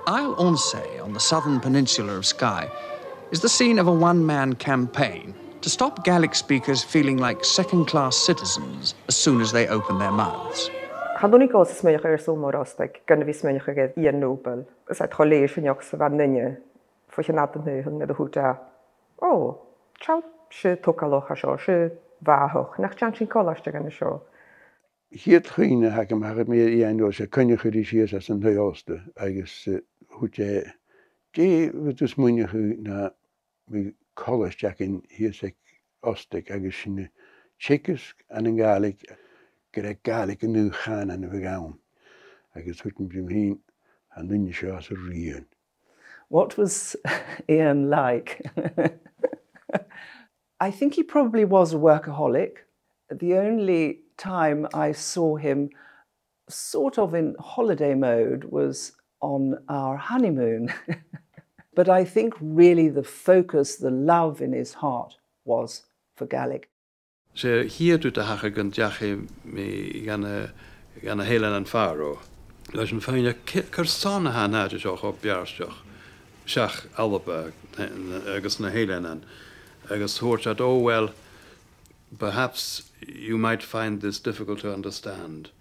Isle Orsay, on the southern peninsula of Skye, is the scene of a one-man campaign to stop Gaelic speakers feeling like second-class citizens as soon as they open their mouths. Hadwn gos smyach Sabhal Mòr Ostaig, gynna fi smyach Iain Nobel. Ys at choleis yn iach sy'n fan nynnu, ffwch yn adyn nhw hyn edrych hwta. O, traw sy'n tocaloch a sio, sy'n fahoch, nach jan sy'n colas ag yn y sio. Hier trainen heb ik maar meer Iain door ze kunnen geregeerd als een huisaste. Eigenlijk hoe je het is moeilijk na mijn college jack in hier zeg Ostaig eigenlijk een Tsjechisch en een Gaelic. Gerek Gaelic en nu gaan en we gaan. Eigenlijk het moet je heen en dan je als een rien. What was Iain like? I think he probably was a workaholic. The only time I saw him sort of in holiday mode was on our honeymoon. But I think really the focus, the love in his heart was for Gaelic. So hier doet de hagen jache me gaan hele en faro. Dus een fijne kersanne han uit is ook op jaarstoch. Schach albe ergens een hele en ergens hoort dat oh well. Perhaps you might find this difficult to understand.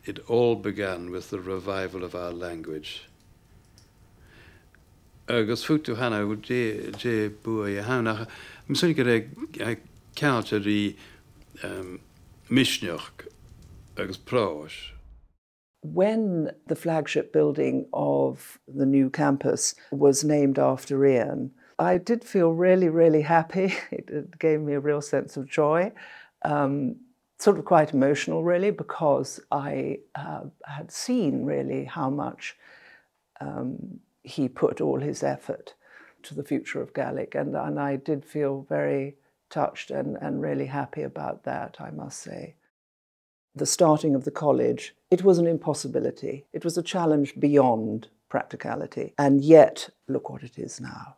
It all began with the revival of our language. Agus futu hana u je bua hana. Misschien ik counter die mishnioch agus proos. When the flagship building of the new campus was named after Iain, I did feel really, really happy. It gave me a real sense of joy. Sort of quite emotional, really, because I had seen really how much he put all his effort to the future of Gaelic, and I did feel very touched and really happy about that, I must say. The starting of the college, it was an impossibility. It was a challenge beyond practicality, and yet look what it is now.